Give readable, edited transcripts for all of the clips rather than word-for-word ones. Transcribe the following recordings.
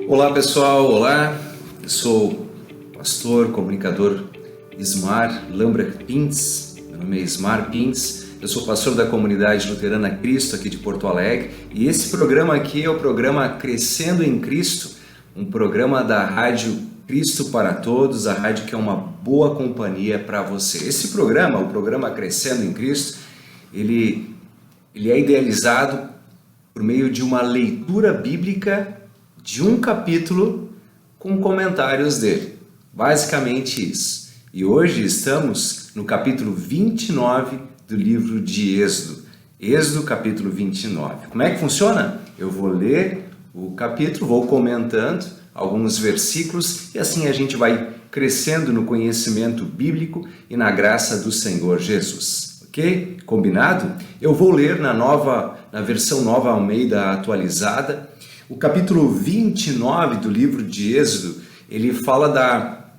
Olá pessoal, olá, eu sou o pastor, comunicador Ismar Lambrecht Pintz, meu nome é Ismar Pintz, eu sou pastor da comunidade luterana Cristo aqui de Porto Alegre e esse programa aqui é o programa Crescendo em Cristo, um programa da rádio Cristo para Todos, a rádio que é uma boa companhia para você. Esse programa, o programa Crescendo em Cristo, ele é idealizado por meio de uma leitura bíblica de um capítulo com comentários dele. Basicamente isso. E hoje estamos no capítulo 29 do livro de Êxodo. Êxodo, capítulo 29. Como é que funciona? Eu vou ler o capítulo, vou comentando alguns versículos e assim a gente vai crescendo no conhecimento bíblico e na graça do Senhor Jesus. Ok? Combinado? Eu vou ler na versão Nova Almeida atualizada. O capítulo 29 do livro de Êxodo, ele fala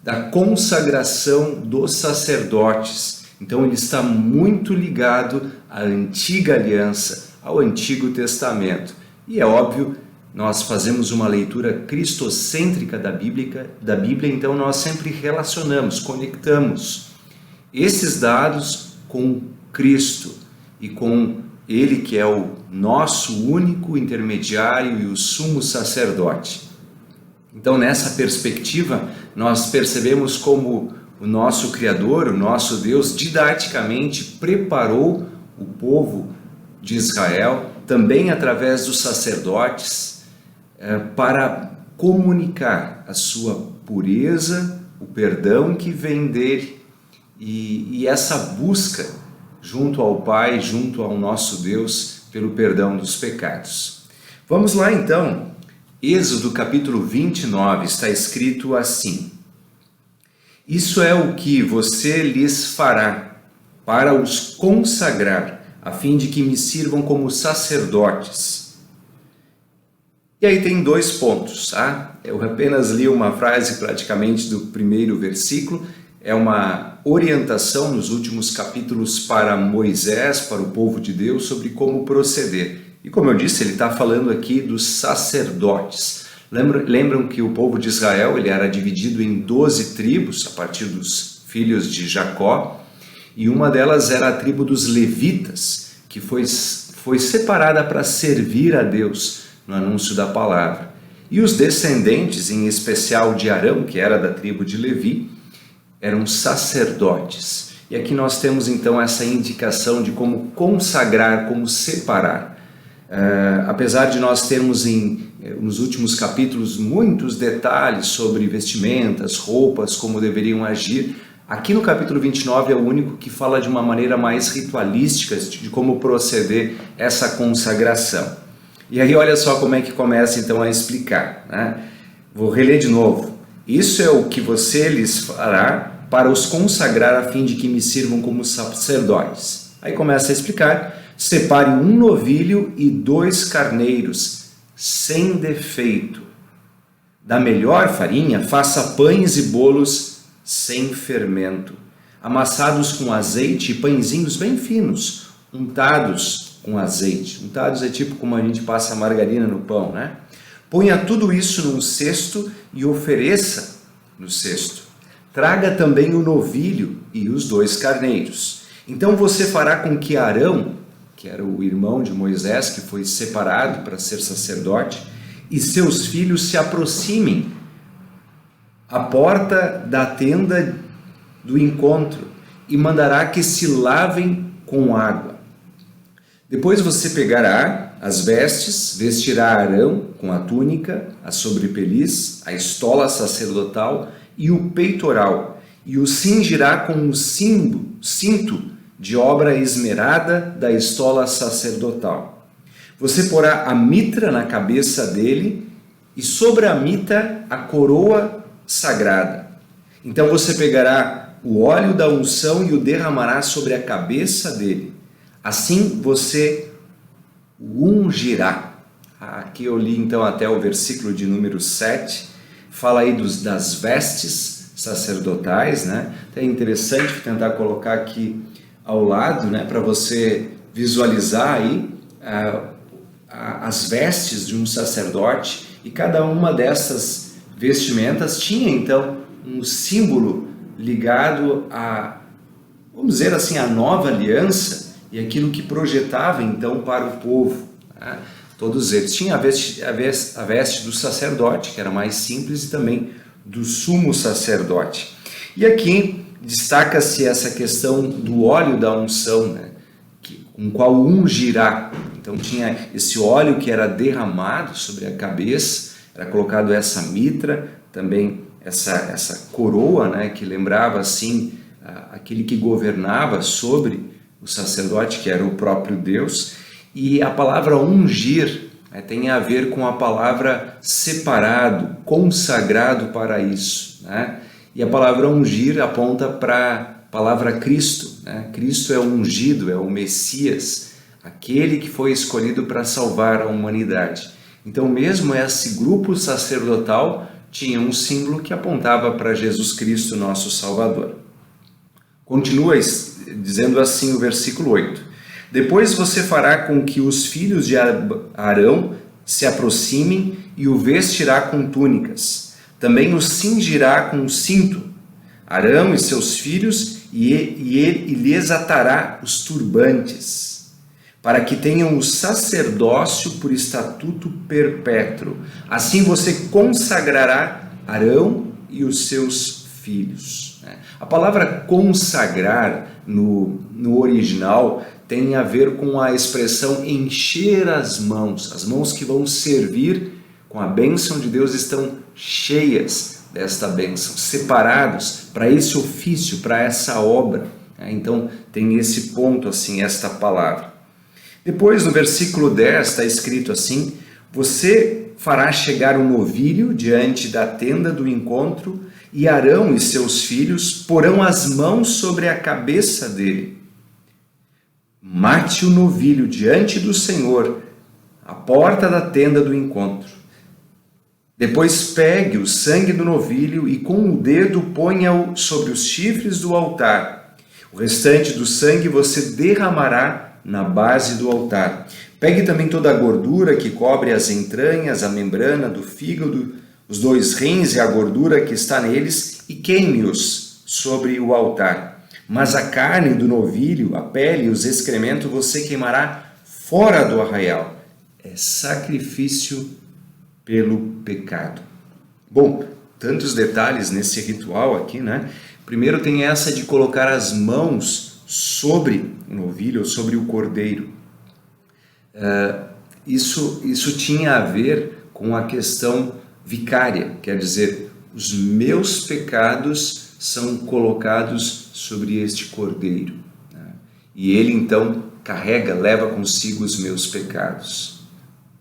da consagração dos sacerdotes. Então ele está muito ligado à antiga aliança, ao Antigo Testamento. E é óbvio, nós fazemos uma leitura cristocêntrica da Bíblia, então nós sempre relacionamos, conectamos esses dados com Cristo e com Ele que é o nosso único intermediário e o sumo sacerdote. Então, nessa perspectiva, nós percebemos como o nosso Criador, o nosso Deus, didaticamente preparou o povo de Israel, também através dos sacerdotes, para comunicar a sua pureza, o perdão que vem dele e essa busca junto ao Pai, junto ao nosso Deus, pelo perdão dos pecados. Vamos lá então, Êxodo capítulo 29, está escrito assim: Isso é o que você lhes fará para os consagrar, a fim de que me sirvam como sacerdotes. E aí tem 2 pontos, tá? Eu apenas li uma frase praticamente do primeiro versículo, é uma orientação nos últimos capítulos para Moisés, para o povo de Deus, sobre como proceder. E como eu disse, ele está falando aqui dos sacerdotes. Lembram que o povo de Israel ele era dividido em 12 tribos, a partir dos filhos de Jacó, e uma delas era a tribo dos levitas, que foi separada para servir a Deus no anúncio da palavra. E os descendentes, em especial de Arão, que era da tribo de Levi, eram sacerdotes. E aqui nós temos então essa indicação de como consagrar, como separar. Apesar de nós termos nos últimos capítulos muitos detalhes sobre vestimentas, roupas, como deveriam agir, aqui no capítulo 29 é o único que fala de uma maneira mais ritualística de como proceder essa consagração. E aí olha só como é que começa então a explicar, né? Vou reler de novo. Isso é o que você lhes fará para os consagrar a fim de que me sirvam como sacerdotes. Aí começa a explicar: separe um novilho e 2 carneiros, sem defeito. Da melhor farinha, faça pães e bolos sem fermento, amassados com azeite e pãezinhos bem finos, untados com azeite. Untados é tipo como a gente passa margarina no pão, né? Ponha tudo isso num cesto e ofereça no cesto. Traga também o novilho e os 2 carneiros. Então você fará com que Arão, que era o irmão de Moisés, que foi separado para ser sacerdote, e seus filhos se aproximem à porta da tenda do encontro e mandará que se lavem com água. Depois você pegará as vestes, vestirá Arão com a túnica, a sobrepeliz, a estola sacerdotal e o peitoral, e o cingirá com o cinto de obra esmerada da estola sacerdotal. Você porá a mitra na cabeça dele e sobre a mitra a coroa sagrada. Então você pegará o óleo da unção e o derramará sobre a cabeça dele. Assim você o ungirá. Aqui eu li então até o versículo de número 7, fala aí das vestes sacerdotais, né? É interessante tentar colocar aqui ao lado, né, para você visualizar aí as vestes de um sacerdote. E cada uma dessas vestimentas tinha então um símbolo ligado a, vamos dizer assim, a nova aliança e aquilo que projetava então para o povo, né? Todos eles tinham a veste do sacerdote, que era mais simples, e também do sumo sacerdote. E aqui destaca-se essa questão do óleo da unção, né? Com qual ungirá. Então tinha esse óleo que era derramado sobre a cabeça, era colocado essa mitra, também essa coroa, né? Que lembrava assim aquele que governava sobre o sacerdote, que era o próprio Deus. E a palavra ungir, né, tem a ver com a palavra separado, consagrado para isso, né? E a palavra ungir aponta para a palavra Cristo, né? Cristo é o ungido, é o Messias, aquele que foi escolhido para salvar a humanidade. Então mesmo esse grupo sacerdotal tinha um símbolo que apontava para Jesus Cristo, nosso Salvador. Continua dizendo assim o versículo 8. Depois você fará com que os filhos de Arão se aproximem e o vestirá com túnicas. Também o cingirá com um cinto, Arão e seus filhos, e lhes atará os turbantes, para que tenham o sacerdócio por estatuto perpétuo. Assim você consagrará Arão e os seus filhos. A palavra consagrar no original tem a ver com a expressão encher as mãos que vão servir com a bênção de Deus estão cheias desta bênção, separados para esse ofício, para essa obra. Então tem esse ponto assim, esta palavra. Depois no versículo 10 está escrito assim: você fará chegar um novilho diante da tenda do encontro, e Arão e seus filhos porão as mãos sobre a cabeça dele. Mate o novilho diante do Senhor, à porta da tenda do encontro. Depois pegue o sangue do novilho e com o dedo ponha-o sobre os chifres do altar. O restante do sangue você derramará na base do altar. Pegue também toda a gordura que cobre as entranhas, a membrana do fígado, os 2 rins e a gordura que está neles, e queime-os sobre o altar. Mas a carne do novilho, a pele e os excrementos você queimará fora do arraial. É sacrifício pelo pecado. Bom, tantos detalhes nesse ritual aqui, né? Primeiro tem essa de colocar as mãos sobre o novilho ou sobre o cordeiro. Isso tinha a ver com a questão vicária, quer dizer, os meus pecados são colocados sobre este cordeiro, né? E ele então leva consigo os meus pecados.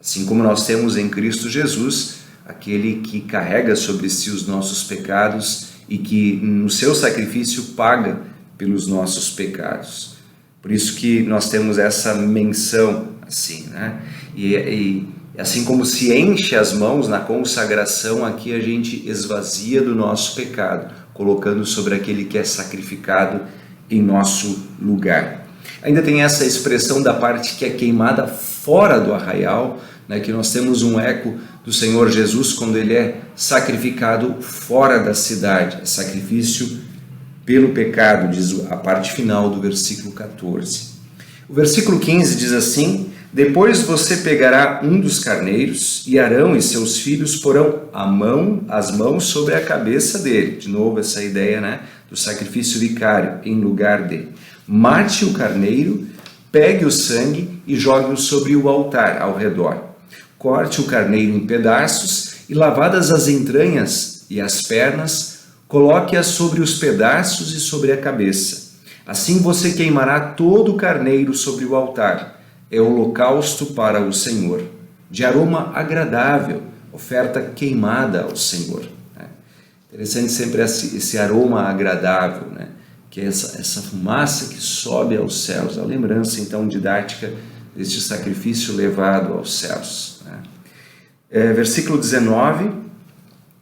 Assim como nós temos em Cristo Jesus, aquele que carrega sobre si os nossos pecados e que no seu sacrifício paga pelos nossos pecados. Por isso que nós temos essa menção assim, né? E assim como se enche as mãos na consagração, aqui a gente esvazia do nosso pecado, colocando sobre aquele que é sacrificado em nosso lugar. Ainda tem essa expressão da parte que é queimada fora do arraial, né, que nós temos um eco do Senhor Jesus quando ele é sacrificado fora da cidade, é sacrifício pelo pecado, diz a parte final do versículo 14. O versículo 15 diz assim: depois você pegará um dos carneiros, e Arão e seus filhos porão as mãos sobre a cabeça dele. De novo essa ideia, né, do sacrifício vicário em lugar dele. Mate o carneiro, pegue o sangue e jogue-o sobre o altar ao redor. Corte o carneiro em pedaços e, lavadas as entranhas e as pernas, coloque-as sobre os pedaços e sobre a cabeça. Assim você queimará todo o carneiro sobre o altar. É holocausto para o Senhor, de aroma agradável, oferta queimada ao Senhor. Interessante sempre esse aroma agradável, né? Que é essa fumaça que sobe aos céus, a lembrança então didática deste sacrifício levado aos céus. Versículo 19: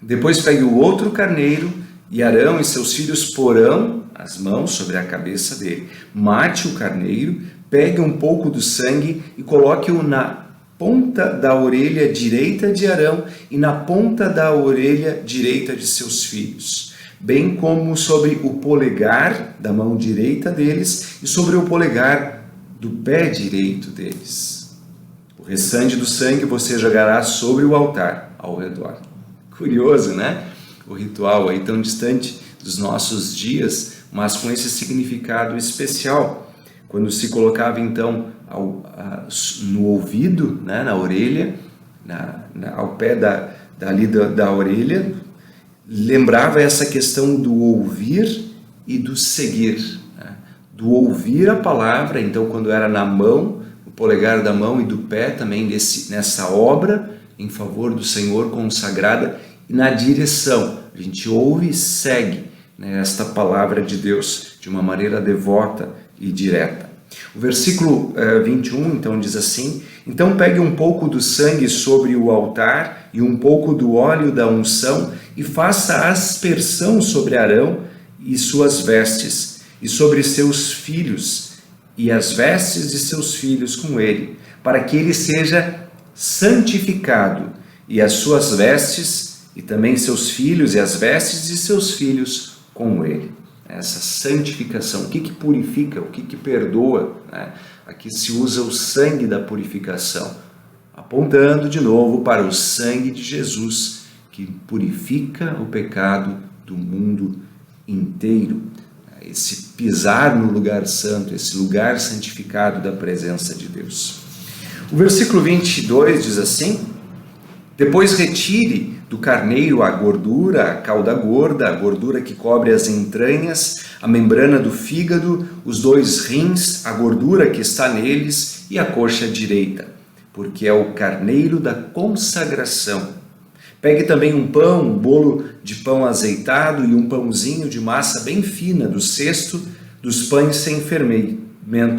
depois pegue o outro carneiro, e Arão e seus filhos porão as mãos sobre a cabeça dele. Mate o carneiro, pegue um pouco do sangue e coloque-o na ponta da orelha direita de Arão e na ponta da orelha direita de seus filhos, bem como sobre o polegar da mão direita deles e sobre o polegar do pé direito deles. O restante do sangue você jogará sobre o altar ao redor. Curioso, né? O ritual aí tão distante dos nossos dias, mas com esse significado especial. Quando se colocava então no ouvido, né, na orelha, ao pé da orelha, lembrava essa questão do ouvir e do seguir, né? Do ouvir a palavra, então quando era na mão, o polegar da mão e do pé também nessa obra em favor do Senhor consagrada, e na direção, a gente ouve e segue, né, esta palavra de Deus de uma maneira devota e direta. O versículo 21 então diz assim: então pegue um pouco do sangue sobre o altar e um pouco do óleo da unção e faça aspersão sobre Arão e suas vestes e sobre seus filhos e as vestes de seus filhos com ele, para que ele seja santificado, e as suas vestes e também seus filhos e as vestes de seus filhos com ele. Essa santificação, o que purifica, o que perdoa, né? Aqui se usa o sangue da purificação, apontando de novo para o sangue de Jesus, que purifica o pecado do mundo inteiro. Esse pisar no lugar santo, esse lugar santificado da presença de Deus. O versículo 22 diz assim: depois retire do carneiro a gordura, a cauda gorda, a gordura que cobre as entranhas, a membrana do fígado, os 2 rins, a gordura que está neles e a coxa direita, porque é o carneiro da consagração. Pegue também um pão, um bolo de pão azeitado e um pãozinho de massa bem fina do cesto dos pães sem fermento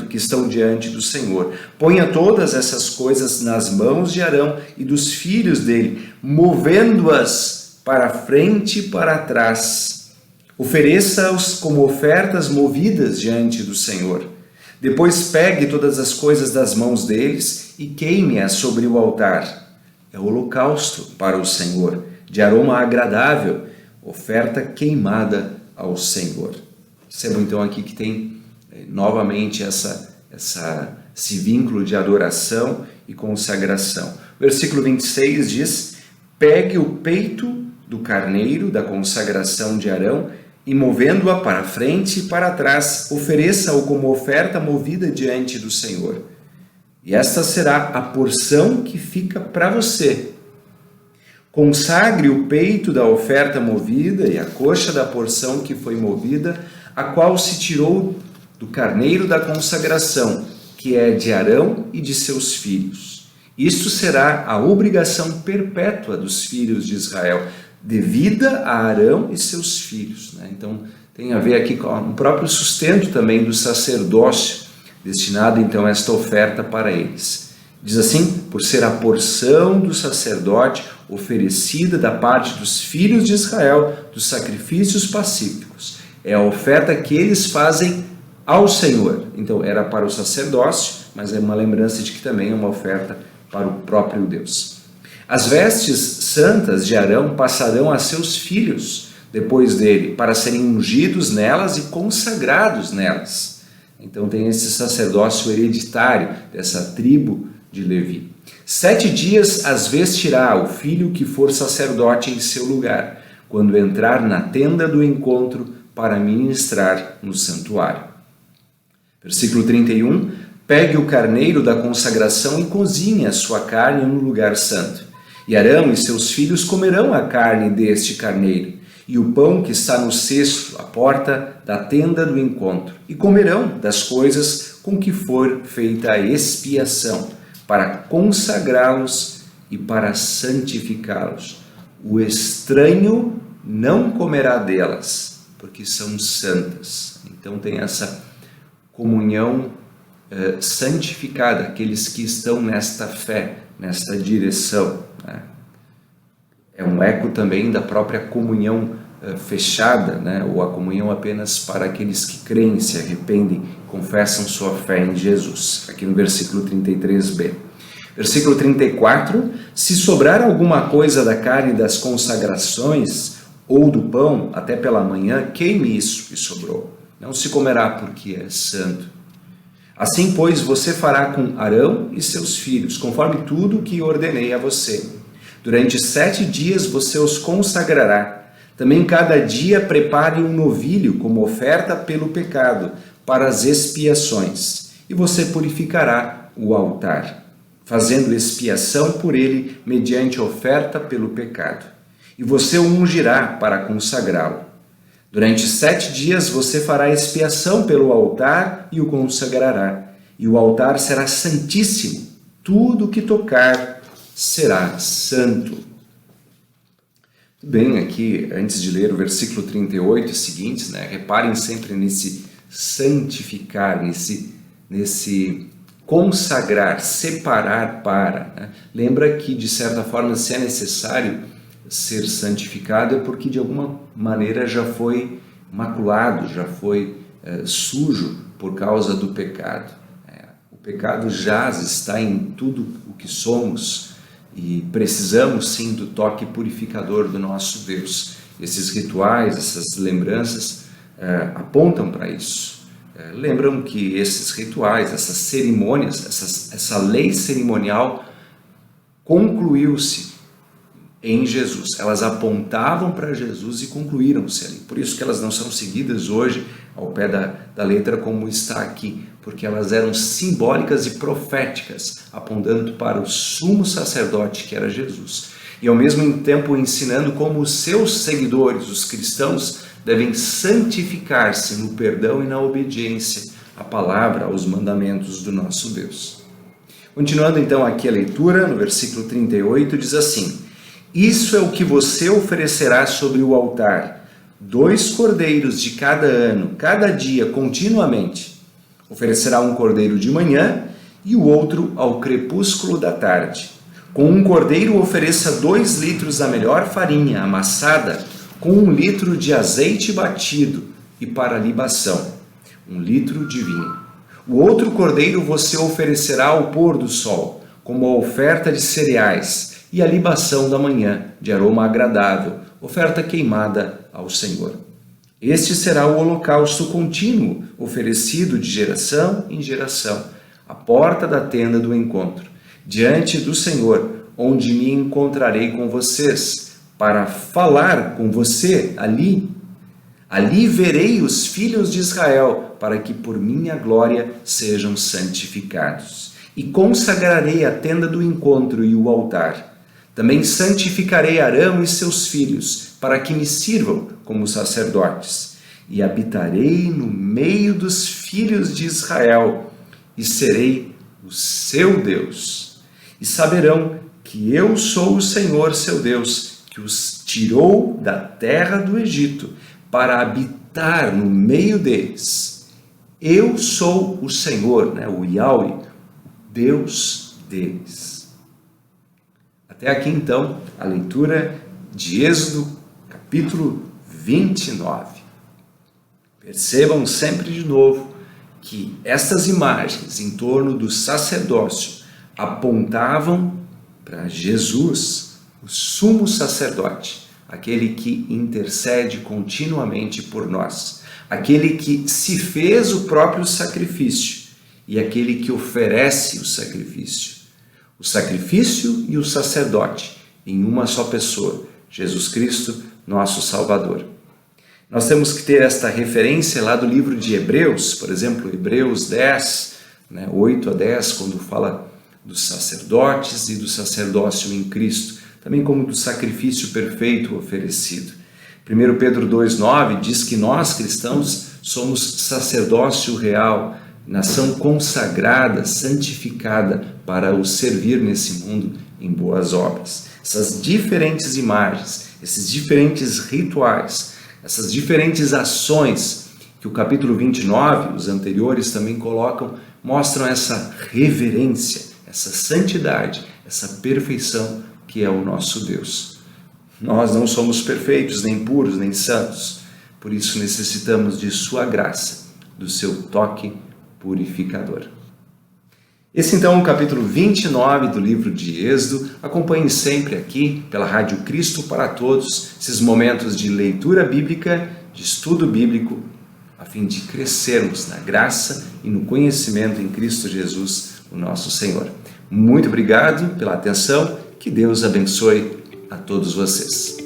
que estão diante do Senhor. Ponha todas essas coisas nas mãos de Arão e dos filhos dele, movendo-as para frente e para trás. Ofereça-os como ofertas movidas diante do Senhor. Depois pegue todas as coisas das mãos deles e queime-as sobre o altar. É o holocausto para o Senhor, de aroma agradável, oferta queimada ao Senhor. Percebam então aqui que tem novamente esse vínculo de adoração e consagração. Versículo 26 diz: pegue o peito do carneiro da consagração de Arão e, movendo-a para frente e para trás, ofereça-o como oferta movida diante do Senhor. E esta será a porção que fica para você. Consagre o peito da oferta movida e a coxa da porção que foi movida, a qual se tirou do carneiro da consagração, que é de Arão e de seus filhos. Isto será a obrigação perpétua dos filhos de Israel, devida a Arão e seus filhos, né? Então, tem a ver aqui com o próprio sustento também do sacerdócio, destinado então a esta oferta para eles. Diz assim: por ser a porção do sacerdote oferecida da parte dos filhos de Israel dos sacrifícios pacíficos. É a oferta que eles fazem ao Senhor. Então era para o sacerdócio, mas é uma lembrança de que também é uma oferta para o próprio Deus. As vestes santas de Arão passarão a seus filhos depois dele, para serem ungidos nelas e consagrados nelas. Então tem esse sacerdócio hereditário dessa tribo de Levi. 7 dias as vestirá o filho que for sacerdote em seu lugar, quando entrar na tenda do encontro para ministrar no santuário. Versículo 31, pegue o carneiro da consagração e cozinhe a sua carne no lugar santo. E Arão e seus filhos comerão a carne deste carneiro, e o pão que está no cesto, à porta da tenda do encontro, e comerão das coisas com que for feita a expiação, para consagrá-los e para santificá-los. O estranho não comerá delas, porque são santas. Então tem essa comunhão santificada, aqueles que estão nesta fé, nesta direção, né? É um eco também da própria comunhão fechada, né? Ou a comunhão apenas para aqueles que creem, se arrependem, confessam sua fé em Jesus, aqui no versículo 33b. Versículo 34, se sobrar alguma coisa da carne das consagrações ou do pão até pela manhã, queime isso que sobrou. Não se comerá porque é santo. Assim, pois, você fará com Arão e seus filhos, conforme tudo o que ordenei a você. Durante 7 dias você os consagrará. Também cada dia prepare um novilho como oferta pelo pecado, para as expiações, e você purificará o altar, fazendo expiação por ele mediante oferta pelo pecado. E você o ungirá para consagrá-lo. Durante 7 dias você fará expiação pelo altar e o consagrará. E o altar será santíssimo. Tudo que tocar será santo. Bem, aqui, antes de ler o versículo 38 e seguintes, reparem sempre nesse santificar, nesse consagrar, separar para. Lembra que, de certa forma, se é necessário ser santificado, é porque de alguma maneira já foi maculado, já foi sujo por causa do pecado. O pecado jaz, está em tudo o que somos e precisamos sim do toque purificador do nosso Deus. Esses rituais, essas lembranças apontam para isso. Lembram que esses rituais, essas cerimônias, essa lei cerimonial concluiu-se em Jesus. Elas apontavam para Jesus e concluíram-se ali. Por isso que elas não são seguidas hoje ao pé da letra como está aqui, porque elas eram simbólicas e proféticas, apontando para o sumo sacerdote que era Jesus. E ao mesmo tempo ensinando como os seus seguidores, os cristãos, devem santificar-se no perdão e na obediência à palavra, aos mandamentos do nosso Deus. Continuando então aqui a leitura, no versículo 38, diz assim: isso é o que você oferecerá sobre o altar, 2 cordeiros de cada ano, cada dia, continuamente. Oferecerá um cordeiro de manhã e o outro ao crepúsculo da tarde. Com um cordeiro ofereça 2 litros da melhor farinha amassada, com 1 litro de azeite batido e para libação, 1 litro de vinho. O outro cordeiro você oferecerá ao pôr do sol, como a oferta de cereais, e a libação da manhã, de aroma agradável, oferta queimada ao Senhor. Este será o holocausto contínuo, oferecido de geração em geração, à porta da tenda do encontro, diante do Senhor, onde me encontrarei com vocês, para falar com você ali. Ali verei os filhos de Israel, para que por minha glória sejam santificados. E consagrarei a tenda do encontro e o altar. Também santificarei Arão e seus filhos, para que me sirvam como sacerdotes. E habitarei no meio dos filhos de Israel, e serei o seu Deus. E saberão que eu sou o Senhor, seu Deus, que os tirou da terra do Egito, para habitar no meio deles. Eu sou o Senhor, o Yahweh, Deus deles. Até aqui, então, a leitura de Êxodo, capítulo 29. Percebam sempre de novo que estas imagens em torno do sacerdócio apontavam para Jesus, o sumo sacerdote, aquele que intercede continuamente por nós, aquele que se fez o próprio sacrifício e aquele que oferece o sacrifício e o sacerdote em uma só pessoa, Jesus Cristo, nosso Salvador. Nós temos que ter esta referência lá do livro de Hebreus, por exemplo, Hebreus 10, 8 a 10, quando fala dos sacerdotes e do sacerdócio em Cristo, também como do sacrifício perfeito oferecido. 1 Pedro 2,9 diz que nós, cristãos, somos sacerdócio real, nação consagrada, santificada para o servir nesse mundo em boas obras. Essas diferentes imagens, esses diferentes rituais, essas diferentes ações que o capítulo 29, os anteriores também colocam, mostram essa reverência, essa santidade, essa perfeição que é o nosso Deus. Nós não somos perfeitos, nem puros, nem santos, por isso necessitamos de sua graça, do seu toque purificador. Esse então é o capítulo 29 do livro de Êxodo. Acompanhe sempre aqui pela Rádio Cristo para Todos esses momentos de leitura bíblica, de estudo bíblico, a fim de crescermos na graça e no conhecimento em Cristo Jesus, o nosso Senhor. Muito obrigado pela atenção, que Deus abençoe a todos vocês.